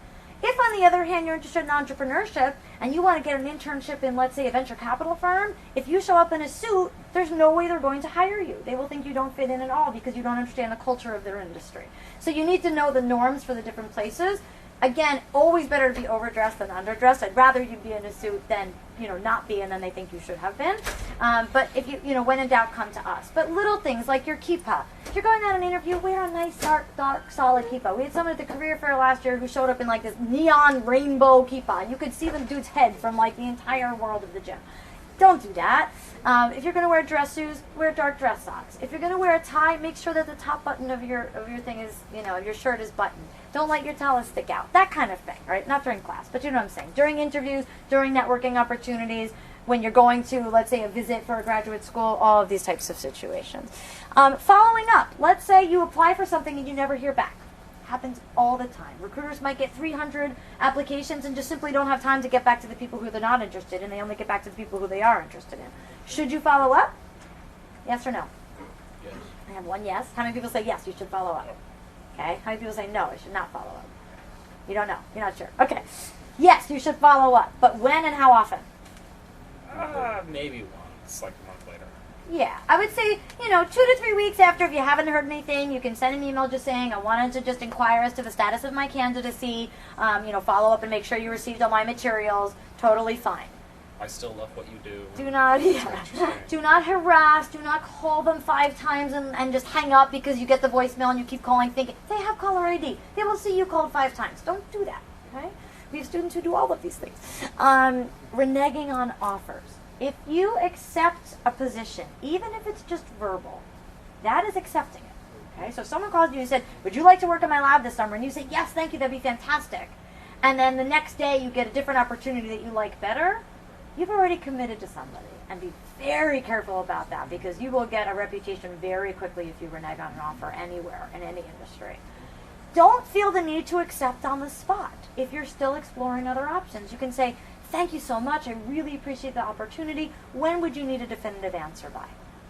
If, on the other hand, you're interested in entrepreneurship and you want to get an internship in, let's say, a venture capital firm, if you show up in a suit, there's no way they're going to hire you. They will think you don't fit in at all because you don't understand the culture of their industry. So you need to know the norms for the different places. Again, always better to be overdressed than underdressed. I'd rather you be in a suit than, not be, and then they think you should have been. But if you, when in doubt, come to us. But little things like your kippah. If you're going on an interview, wear a nice, dark, solid kippah. We had someone at the career fair last year who showed up in like this neon rainbow kippah, and you could see the dude's head from like the entire world of the gym. Don't do that. If you're going to wear dress shoes, wear dark dress socks. If you're going to wear a tie, make sure that the top button of your thing is, your shirt is buttoned. Don't let your talent stick out. That kind of thing, right? Not during class, but you know what I'm saying. During interviews, during networking opportunities, when you're going to, let's say, a visit for a graduate school, all of these types of situations. Following up, let's say you apply for something and you never hear back. Happens all the time. Recruiters might get 300 applications and just simply don't have time to get back to the people who they're not interested in. They only get back to the people who they are interested in. Should you follow up? Yes or no? Yes. I have one yes. How many people say yes, you should follow up? Okay. How many people say no, I should not follow up? You don't know. You're not sure. Okay. Yes, you should follow up. But when and how often? Maybe once, like a month later. Yeah, I would say, 2 to 3 weeks after, if you haven't heard anything, you can send an email just saying, I wanted to just inquire as to the status of my candidacy, follow up and make sure you received all my materials. Totally fine. I still love what you do. Do not harass, do not call them 5 times and just hang up because you get the voicemail and you keep calling thinking, they have caller ID. They will see you called 5 times. Don't do that, okay? We have students who do all of these things. Reneging on offers. If you accept a position, even if it's just verbal, that is accepting it. Okay? So if someone calls you and said, would you like to work in my lab this summer? And you say, yes, thank you, that'd be fantastic. And then the next day you get a different opportunity that you like better, you've already committed to somebody. And be very careful about that because you will get a reputation very quickly if you renege on an offer anywhere, in any industry. Don't feel the need to accept on the spot. If you're still exploring other options, you can say, thank you so much. I really appreciate the opportunity. When would you need a definitive answer by?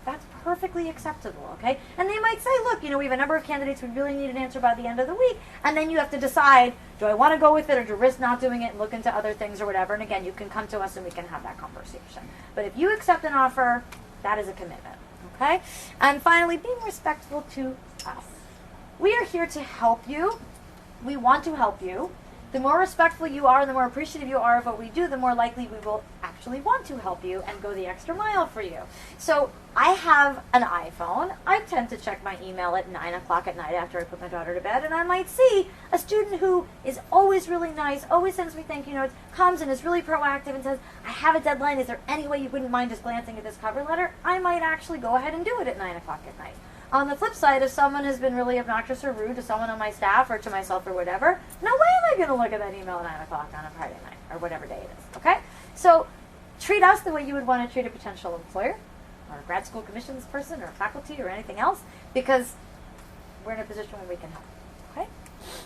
That's perfectly acceptable, okay? And they might say, look, we have a number of candidates who really need an answer by the end of the week. And then you have to decide, do I want to go with it or do I risk not doing it and look into other things or whatever? And again, you can come to us and we can have that conversation. But if you accept an offer, that is a commitment, okay? And finally, being respectful to us. We are here to help you. We want to help you. The more respectful you are, the more appreciative you are of what we do, the more likely we will actually want to help you and go the extra mile for you. So I have an iPhone. I tend to check my email at 9 o'clock at night after I put my daughter to bed, and I might see a student who is always really nice, always sends me thank you notes, comes and is really proactive and says, I have a deadline. Is there any way you wouldn't mind just glancing at this cover letter? I might actually go ahead and do it at 9 o'clock at night. On the flip side, if someone has been really obnoxious or rude to someone on my staff or to myself or whatever, no way am I going to look at that email at 9 o'clock on a Friday night or whatever day it is, okay? So treat us the way you would want to treat a potential employer or a grad school commissions person or faculty or anything else because we're in a position where we can help, okay?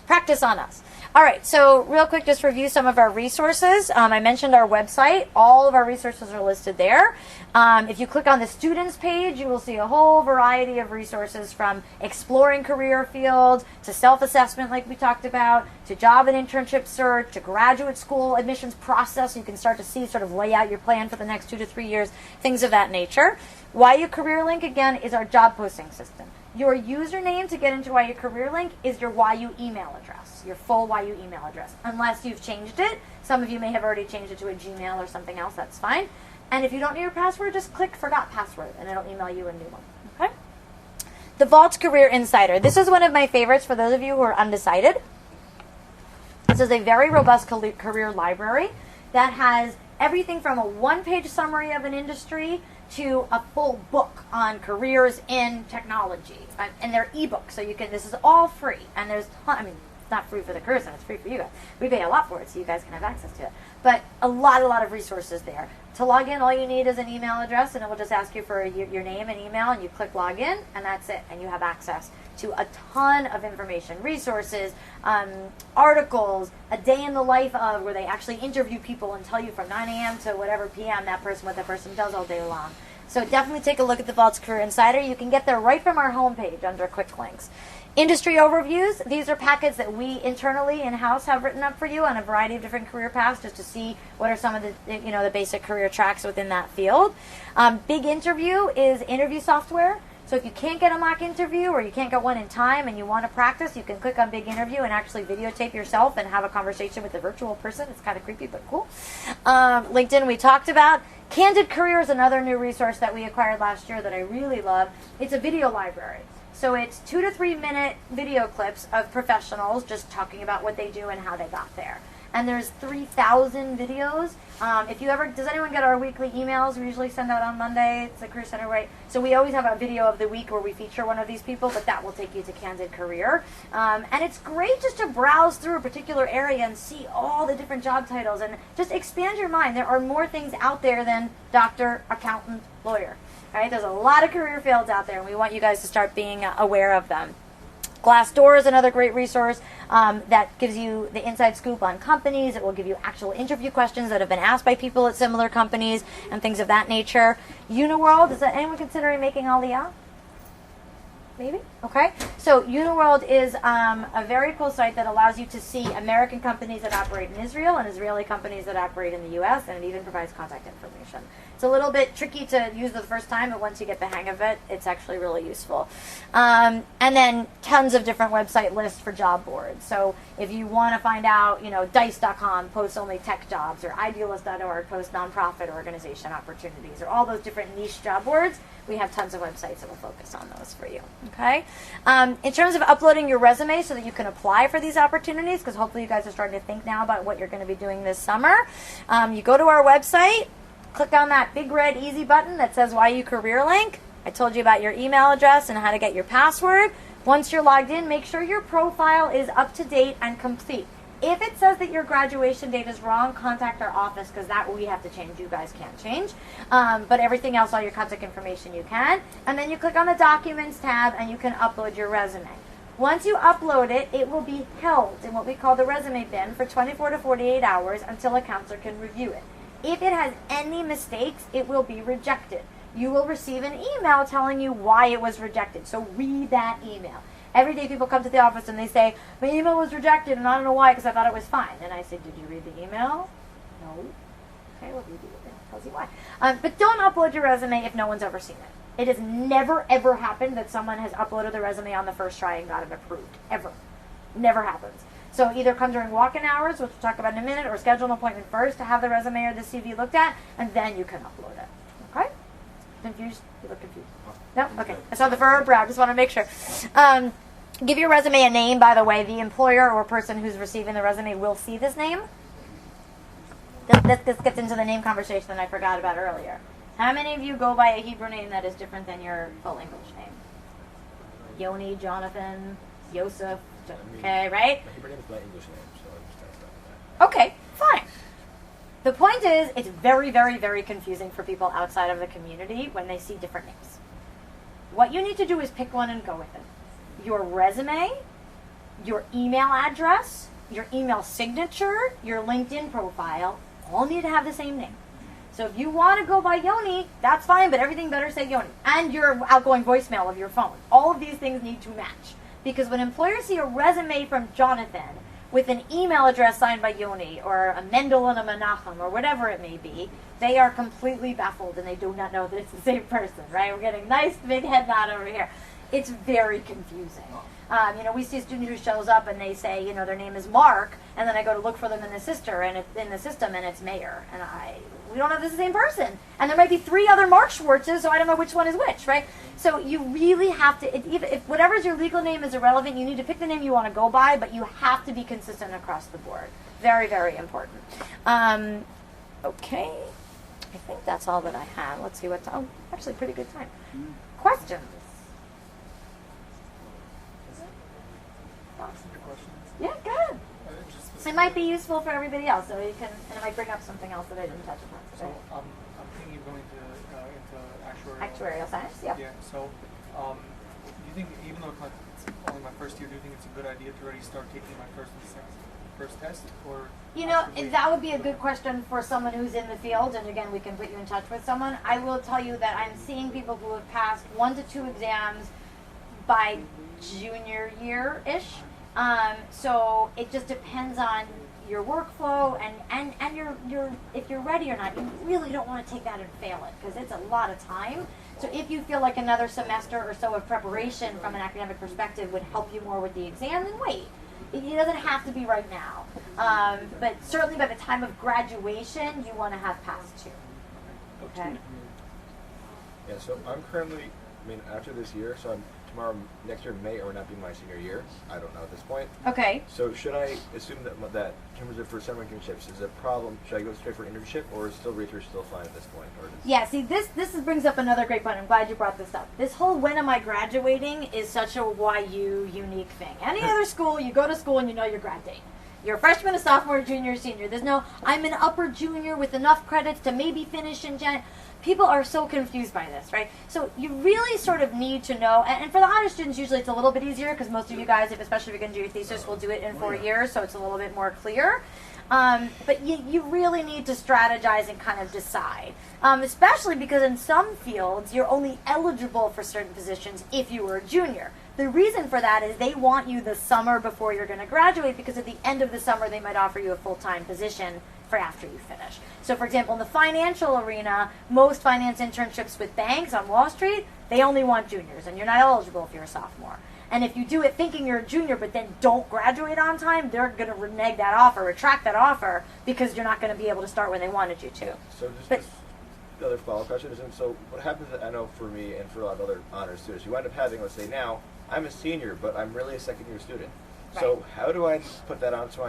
Practice on us. All right, so real quick, just review some of our resources. I mentioned our website. All of our resources are listed there. If you click on the students page, you will see a whole variety of resources from exploring career fields to self-assessment like we talked about, to job and internship search, to graduate school admissions process. You can start to see, sort of lay out your plan for the next 2 to 3 years, things of that nature. YU Career Link, again, is our job posting system. Your username to get into YU Career Link is your YU email address, your full YU email address, unless you've changed it. Some of you may have already changed it to a Gmail or something else. That's fine. And if you don't know your password, just click Forgot Password, and it'll email you a new one. Okay? The Vault Career Insider. This is one of my favorites for those of you who are undecided. This is a very robust career library that has everything from a one-page summary of an industry to a full book on careers in technology, and they're ebooks, so you can. This is all free, and there's. It's not free for the Career Center; it's free for you guys. We pay a lot for it, so you guys can have access to it. But a lot of resources there. To log in, all you need is an email address, and it will just ask you for your name and email, and you click log in, and that's it, and you have access to a ton of information, resources, articles, a day in the life of, where they actually interview people and tell you from 9 a.m. to whatever p.m. what that person does all day long. So definitely take a look at the Vault's Career Insider. You can get there right from our homepage under quick links. Industry overviews. These are packets that we internally in-house have written up for you on a variety of different career paths, just to see what are some of the the basic career tracks within that field. Big Interview is interview software. So if you can't get a mock interview or you can't get one in time and you want to practice, you can click on Big Interview and actually videotape yourself and have a conversation with a virtual person. It's kind of creepy, but cool. LinkedIn we talked about. Candid Career is another new resource that we acquired last year that I really love. It's a video library. So it's 2 to 3 minute video clips of professionals just talking about what they do and how they got there. and there's 3,000 videos. If you ever, does anyone get our weekly emails? We usually send out on Monday. It's the Career Center, right? So we always have a video of the week where we feature one of these people, but that will take you to Candid Career. And it's great just to browse through a particular area and see all the different job titles and just expand your mind. There are more things out there than doctor, accountant, lawyer. All right? There's a lot of career fields out there, and we want you guys to start being aware of them. Glassdoor is another great resource that gives you the inside scoop on companies. It will give you actual interview questions that have been asked by people at similar companies and things of that nature. Uniworld, is anyone considering making Aliyah? Maybe? Okay. So Uniworld is a very cool site that allows you to see American companies that operate in Israel and Israeli companies that operate in the U.S., and it even provides contact information. It's a little bit tricky to use the first time, but once you get the hang of it, it's actually really useful. And then tons of different website lists for job boards. So if you want to find out, Dice.com posts only tech jobs, or Idealist.org posts nonprofit organization opportunities, or all those different niche job boards, we have tons of websites that will focus on those for you. Okay? In terms of uploading your resume so that you can apply for these opportunities, because hopefully you guys are starting to think now about what you're going to be doing this summer, you go to our website, click on that big red easy button that says YU Career Link. I told you about your email address and how to get your password. Once you're logged in, make sure your profile is up to date and complete. If it says that your graduation date is wrong, contact our office, because that we have to change. You guys can't change. But everything else, all your contact information, you can. And then you click on the Documents tab and you can upload your resume. Once you upload it, it will be held in what we call the resume bin for 24 to 48 hours until a counselor can review it. If it has any mistakes, it will be rejected. You will receive an email telling you why it was rejected. So read that email. Every day people come to the office and they say, my email was rejected and I don't know why because I thought it was fine. And I say, did you read the email? No. Okay, well, read the email. Tells you why. But don't upload your resume if no one's ever seen it. It has never, ever happened that someone has uploaded the resume on the first try and got it approved. Ever. Never happens. So either come during walk-in hours, which we'll talk about in a minute, or schedule an appointment first to have the resume or the CV looked at, and then you can upload it. Okay? Confused? You look confused. No? Okay. I saw the furrowed brow. Just want to make sure. Give your resume a name, by the way. The employer or person who's receiving the resume will see this name. This gets into the name conversation that I forgot about earlier. How many of you go by a Hebrew name that is different than your full English name? Yoni, Jonathan, Yosef. Okay, right? My name is my English name, so I'm just going to start with that. Okay, fine. The point is, it's very, very, very confusing for people outside of the community when they see different names. What you need to do is pick one and go with it. Your resume, your email address, your email signature, your LinkedIn profile, all need to have the same name. So if you want to go by Yoni, that's fine, but everything better say Yoni. And your outgoing voicemail of your phone. All of these things need to match. Because when employers see a resume from Jonathan with an email address signed by Yoni, or a Mendel and a Menachem, or whatever it may be, they are completely baffled and they do not know that it's the same person, right? We're getting nice big head nod over here. It's very confusing. We see a student who shows up and they say, their name is Mark, and then I go to look for them in the system, and it's Mayer, and we don't know if this is the same person, and there might be 3 other Mark Schwartzes, so I don't know which one is which, right? So you really have to, if whatever's your legal name is irrelevant, you need to pick the name you want to go by, but you have to be consistent across the board. Very, very important. Okay, I think that's all that I have. Let's see what's, actually pretty good time. Questions? Yeah, good. It might be useful for everybody else, so and it might bring up something else that I didn't touch upon today. So I'm thinking of going into actuarial science. Yeah. Yeah. So, do you think, even though it's only my first year, do you think it's a good idea to already start taking my first test, or? That would be a good question for someone who's in the field, and again, we can put you in touch with someone. I will tell you that I'm seeing people who have passed 1 to 2 exams by junior year-ish. So it just depends on your workflow and your if you're ready or not. You really don't want to take that and fail it because it's a lot of time. So if you feel like another semester or so of preparation from an academic perspective would help you more with the exam, then wait. It doesn't have to be right now. But certainly by the time of graduation, you want to have passed 2. Okay? Yeah, so I'm currently, after this year, so I'm next year may or not be my senior year. I don't know at this point. Okay. So should I assume that in terms of for summer internships is a problem? Should I go straight for internship, or is still research still fine at this point? Or Yeah, see, this brings up another great point. I'm glad you brought this up. This whole when am I graduating is such a YU unique thing. Any other school, you go to school and you know your grad date. You're a freshman, a sophomore, a junior, a senior. There's no, I'm an upper junior with enough credits to maybe finish in Jan. People are so confused by this, right? So you really sort of need to know, and for the honors students, usually it's a little bit easier because most of you guys, especially if you're going to do your thesis, will do it in 4 years, so it's a little bit more clear. But you really need to strategize and kind of decide, especially because in some fields, you're only eligible for certain positions if you were a junior. The reason for that is they want you the summer before you're going to graduate, because at the end of the summer, they might offer you a full-time position for after you finish. So for example, in the financial arena, most finance internships with banks on Wall Street, they only want juniors, and you're not eligible if you're a sophomore. And if you do it thinking you're a junior but then don't graduate on time, they're going to renege that offer, retract that offer, because you're not going to be able to start when they wanted you to. So just the other follow-up question is, and so what happens, I know for me and for a lot of other honors students, you wind up having, let's say now, I'm a senior, but I'm really a second-year student. Right. So how do I put that onto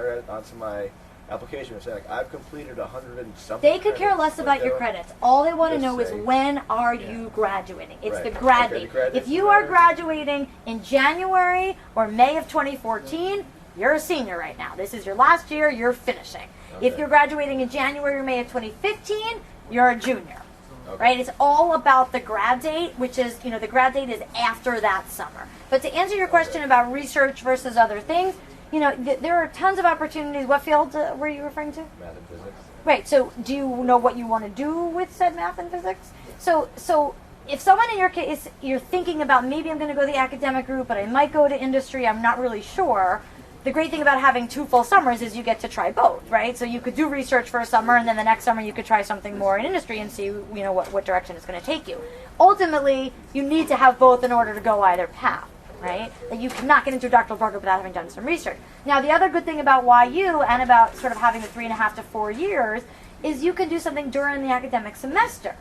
my application and say, like, I've completed 100 and something? They could care less about your credits. All they want to know is when are you graduating. It's the grad date. If you are graduating in January or May of 2014, you're a senior right now. This is your last year, you're finishing. Okay. If you're graduating in January or May of 2015, you're a junior. Okay. Right? It's all about the grad date, which is, the grad date is after that summer. But to answer your question about research versus other things, there are tons of opportunities. What field were you referring to? Math and physics. Right. So do you know what you want to do with said math and physics? So if someone in your case, you're thinking about maybe I'm going to go the academic route, but I might go to industry, I'm not really sure. The great thing about having 2 full summers is you get to try both, right? So you could do research for a summer, and then the next summer you could try something more in industry and see, what direction it's going to take you. Ultimately, you need to have both in order to go either path, right? That you cannot get into a doctoral program without having done some research. Now, the other good thing about YU and about sort of having the 3.5 to 4 years is you can do something during the academic semester.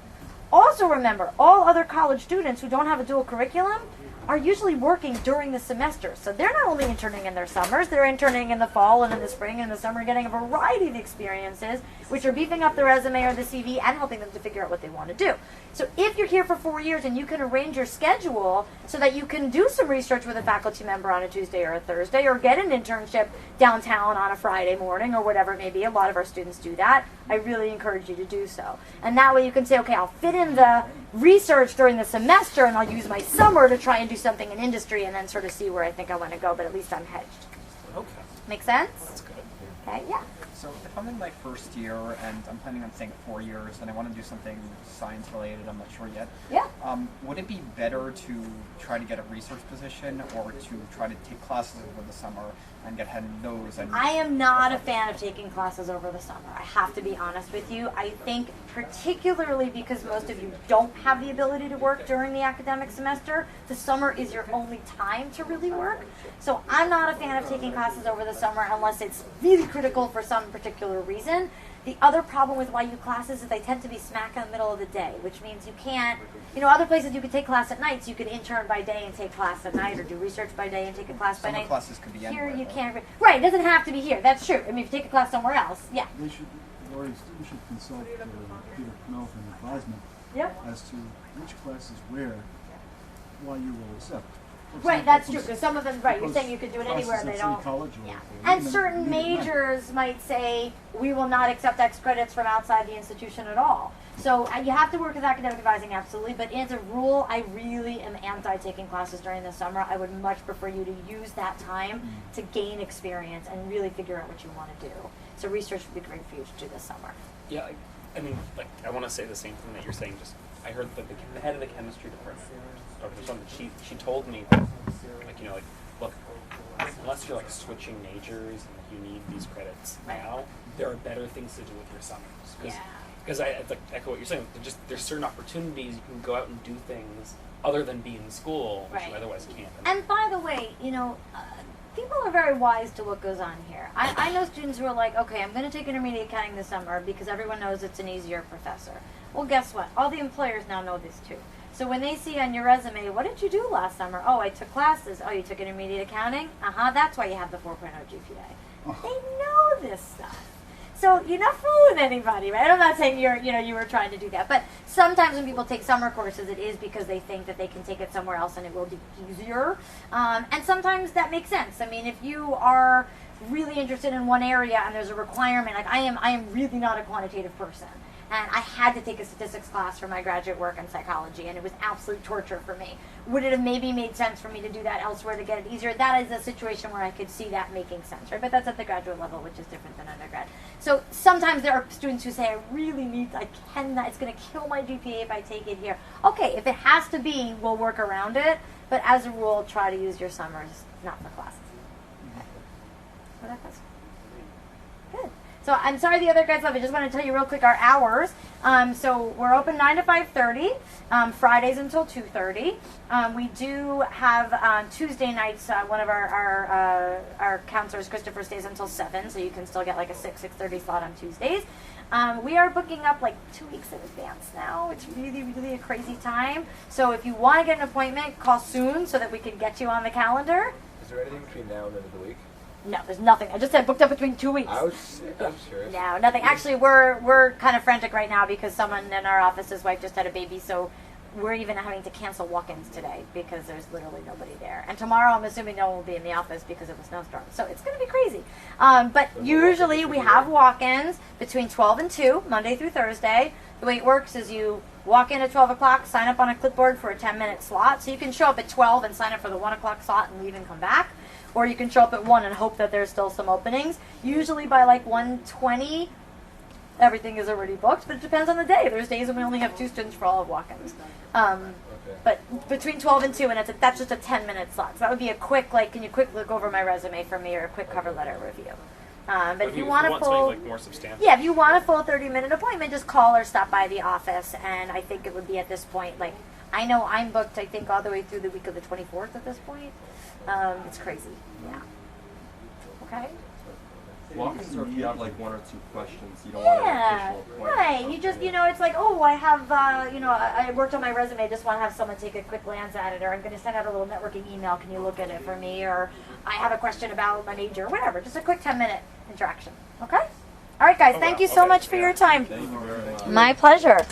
Also remember, all other college students who don't have a dual curriculum are usually working during the semester. So they're not only interning in their summers, they're interning in the fall and in the spring and the summer, getting a variety of experiences, which are beefing up the resume or the CV and helping them to figure out what they want to do. So if you're here for 4 years and you can arrange your schedule so that you can do some research with a faculty member on a Tuesday or a Thursday, or get an internship downtown on a Friday morning or whatever it may be, a lot of our students do that, I really encourage you to do so. And that way you can say, okay, I'll fit in the research during the semester and I'll use my summer to try and do something in industry, and then sort of see where I think I want to go, but at least I'm hedged. Okay. Make sense? That's good. Okay, yeah. So if I'm in my first year and I'm planning on staying 4 years and I want to do something science related, I'm not sure yet. Yeah. Would it be better to try to get a research position or to try to take classes over the summer and get ahead in those? I am not a fan of taking classes over the summer. I have to be honest with you. I think particularly because most of you don't have the ability to work during the academic semester, the summer is your only time to really work. So I'm not a fan of taking classes over the summer unless it's really critical for some particular reason. The other problem with YU classes is they tend to be smack in the middle of the day, which means you can't, other places you could take class at night, so you could intern by day and take class at night, or do research by day and take a class by night. Some classes could be here anywhere, you can't. Right, it doesn't have to be here. That's true. I mean, if you take a class somewhere else, yeah. Laurie, students should consult Peter Knopf and advisement as to which classes where YU will accept. Right, that's true, because some of them, right, you're saying you could do it anywhere and they don't. And certain majors might say, we will not accept X credits from outside the institution at all. So you have to work with academic advising, absolutely, but as a rule, I really am anti-taking classes during the summer. I would much prefer you to use that time to gain experience and really figure out what you want to do. So research would be great for you to do this summer. Yeah, I want to say the same thing that you're saying. I heard that the head of the chemistry department, Dr. Something, she told me, look, unless you're switching majors and you need these credits now, there are better things to do with your summers. Because I echo what you're saying. There's certain opportunities you can go out and do things other than be in school, which you otherwise can't. And by the way, people are very wise to what goes on here. I know students who are like, okay, I'm going to take intermediate accounting this summer because everyone knows it's an easier professor. Well, guess what? All the employers now know this too. So when they see on your resume, what did you do last summer? Oh, I took classes. Oh, you took intermediate accounting? That's why you have the 4.0 GPA. They know this stuff. So you're not fooling anybody, right? I'm not saying you were trying to do that, but sometimes when people take summer courses, it is because they think that they can take it somewhere else and it will be easier. And sometimes that makes sense. I mean, if you are really interested in one area and there's a requirement, like I am really not a quantitative person. And I had to take a statistics class for my graduate work in psychology, and it was absolute torture for me. Would it have maybe made sense for me to do that elsewhere to get it easier? That is a situation where I could see that making sense, right? But that's at the graduate level, which is different than undergrad. So sometimes there are students who say, I cannot, it's going to kill my GPA if I take it here. Okay, if it has to be, we'll work around it. But as a rule, try to use your summers, not for classes. Okay. So that's good. So I'm sorry the other guys left. I just want to tell you real quick our hours. So we're open 9 to 5:30, Fridays until 2:30. We do have Tuesday nights. One of our counselors, Christopher, stays until 7, so you can still get like a 6:30 slot on Tuesdays. We are booking up like 2 weeks in advance now. It's really, really a crazy time. So if you want to get an appointment, call soon so that we can get you on the calendar. Is there anything between now and the end of the week? No, there's nothing. I just said booked up between 2 weeks. I was curious. No, nothing. Actually, we're kind of frantic right now because someone in our office, his wife just had a baby, so we're even having to cancel walk-ins today because there's literally nobody there. And tomorrow, I'm assuming no one will be in the office because of a snowstorm. So it's going to be crazy. But usually we have walk-ins between 12 and 2, Monday through Thursday. The way it works is you walk in at 12 o'clock, sign up on a clipboard for a 10-minute slot. So you can show up at 12 and sign up for the 1 o'clock slot and leave and come back. Or you can show up at 1 and hope that there's still some openings. Usually by like 1:20, everything is already booked, but it depends on the day. There's days when we only have 2 students for all of walk-ins. But between 12 and 2, and that's just a 10-minute slot. So that would be a quick, can you quick look over my resume for me, or a quick cover letter review. But if you want a full, more substantial. Yeah, if you want a full 30-minute appointment, just call or stop by the office. And I think it would be at this point, I know I'm booked, I think, all the way through the week of the 24th at this point. It's crazy. Yeah. Okay. Walk-ins are if you have like 1 or 2 questions, you don't want an official appointment. Right. You just, it's like, oh, I have, I worked on my resume, just want to have someone take a quick glance at it, or I'm going to send out a little networking email, can you look at it for me, or I have a question about my major, whatever, just a quick 10-minute interaction. Okay? All right, guys, thank you so much for your time. Thank you very much. My pleasure.